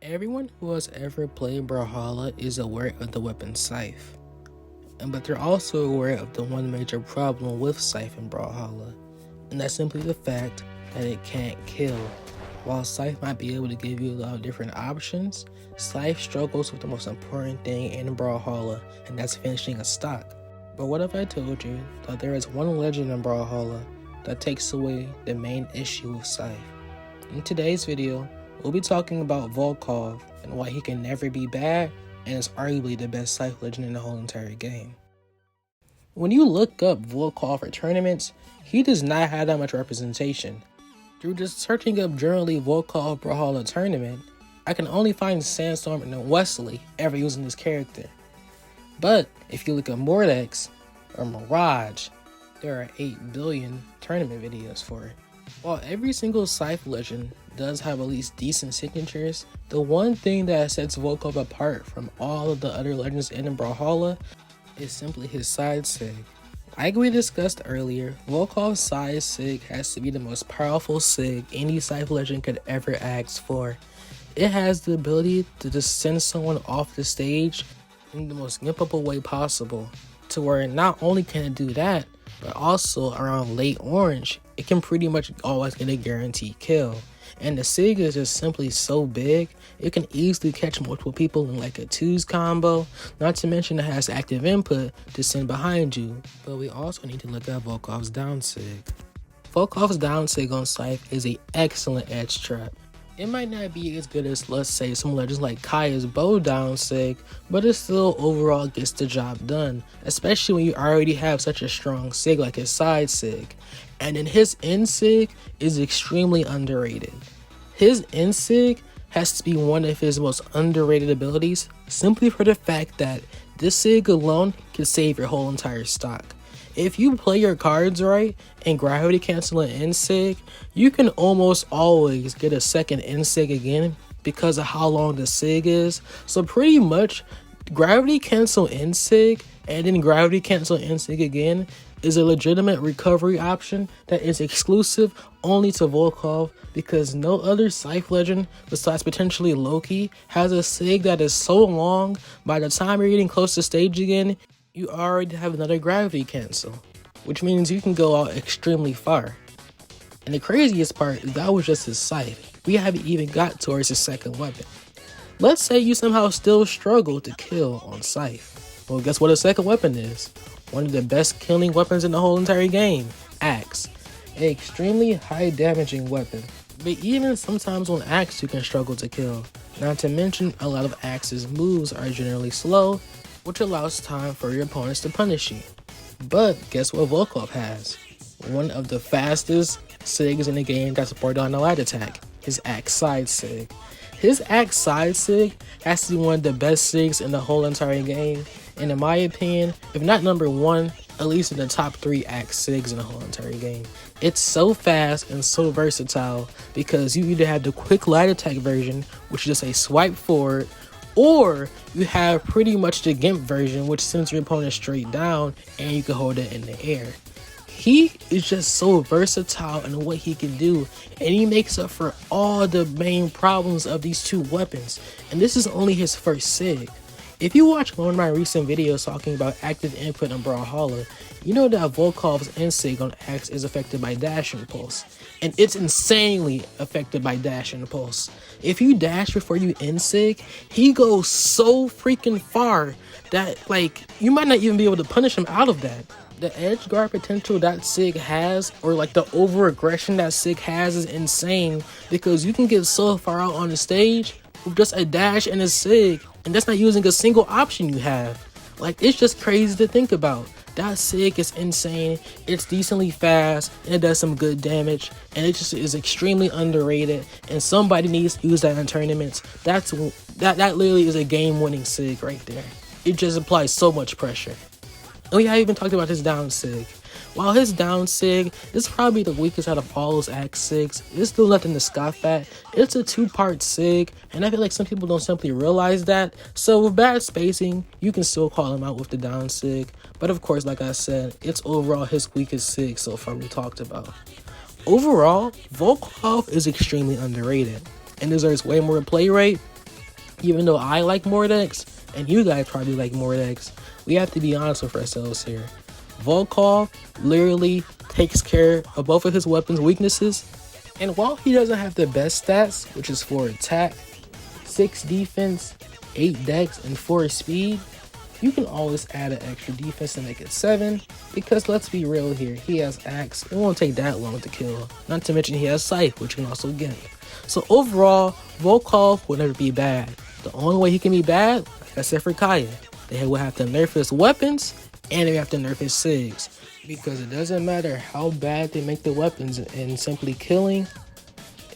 Everyone who has ever played Brawlhalla is aware of the weapon Scythe, but they're also aware of the one major problem with Scythe in Brawlhalla, and that's simply the fact that it can't kill. While Scythe might be able to give you a lot of different options, Scythe struggles with the most important thing in Brawlhalla, and that's finishing a stock. But what if I told you that there is one legend in Brawlhalla that takes away the main issue with Scythe? In today's video, we'll be talking about Volkov and why he can never be bad and is arguably the best Scythe legend in the whole entire game. When you look up Volkov for tournaments, he does not have that much representation. Through just searching up generally Volkov Brawlhalla tournament, I can only find Sandstorm and Wesley ever using this character. But if you look at Mordex or Mirage, there are 8 billion tournament videos for it. While every single Scythe legend does have at least decent signatures, the one thing that sets Volkov apart from all of the other legends in Brawlhalla is simply his side sig. Like we discussed earlier, Volkov's side sig has to be the most powerful sig any Scythe legend could ever ask for. It has the ability to just send someone off the stage in the most gimpable way possible, to where not only can it do that, but also around late orange, it can pretty much always get a guaranteed kill. And the sig is just simply so big, it can easily catch multiple people in like a 2s combo, not to mention it has active input to send behind you. But we also need to look at Volkov's down sig. Volkov's down sig on Scythe is an excellent edge trap. It might not be as good as, let's say, some legends like Kaya's bow down sig, but it still overall gets the job done, especially when you already have such a strong sig like his side sig. And then his end sig is extremely underrated. His end sig has to be one of his most underrated abilities, simply for the fact that this sig alone can save your whole entire stock. If you play your cards right and gravity cancel an end sig, you can almost always get a second end sig again because of how long the sig is. So pretty much gravity cancel end sig and then gravity cancel end sig again is a legitimate recovery option that is exclusive only to Volkov, because no other Scythe legend besides potentially Loki has a sig that is so long by the time you're getting close to stage again, you already have another gravity cancel, which means you can go out extremely far. And the craziest part is that was just his Scythe. We haven't even got towards his second weapon. Let's say you somehow still struggle to kill on Scythe. Well, guess what his second weapon is? One of the best killing weapons in the whole entire game, Axe. An extremely high damaging weapon. But even sometimes on Axe you can struggle to kill. Not to mention a lot of Axe's moves are generally slow, which allows time for your opponents to punish you. But guess what Volkov has? One of the fastest sigs in the game that support on no light attack, his Axe side sig. His Axe side sig has to be one of the best sigs in the whole entire game, and in my opinion, if not number one, at least in the top 3 Axe sigs in the whole entire game. It's so fast and so versatile because you either have the quick light attack version, which is just a swipe forward, or you have pretty much the gimp version, which sends your opponent straight down and you can hold it in the air. He is just so versatile in what he can do, and he makes up for all the main problems of these two weapons. And this is only his first sig. If you watch one of my recent videos talking about active input in Brawlhalla, you know that Volkov's end sig on Axe is affected by dash impulse, and it's insanely affected by dash impulse. If you dash before you end sig, he goes so freaking far that like you might not even be able to punish him out of that. The edge guard potential that sig has, or like the over aggression that sig has, is insane because you can get so far out on the stage with just a dash and a sig, and that's not using a single option you have. Like, it's just crazy to think about. That sig is insane, it's decently fast, and it does some good damage, and it just is extremely underrated, and somebody needs to use that in tournaments. That literally is a game-winning sig right there. It just applies so much pressure. Oh yeah, I even talked about his down sig. While his down sig is probably the weakest out of all those Axe sigs, it's still nothing to scoff at. It's a 2-part sig, and I feel like some people don't simply realize that. So with bad spacing, you can still call him out with the down sig. But of course, like I said, it's overall his weakest sig so far we talked about. Overall, Volkov is extremely underrated and deserves way more play rate Even though I like Mordex, and you guys probably like Mordex, we have to be honest with ourselves here. Volkov literally takes care of both of his weapons' weaknesses, and while he doesn't have the best stats, which is 4 attack, 6 defense, 8 dex, and 4 speed, you can always add an extra defense to make it 7, because let's be real here, he has axe, it won't take that long to kill, not to mention he has scythe, which can also gimp. So overall, Volkov will never be bad. The only way he can be bad, like I said for Kaya, they will have to nerf his weapons, and they have to nerf his SIGs, because it doesn't matter how bad they make the weapons in simply killing,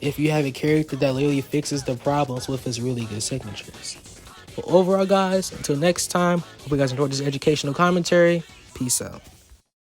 if you have a character that literally fixes the problems with his really good signatures. But overall, guys, until next time, hope you guys enjoyed this educational commentary. Peace out.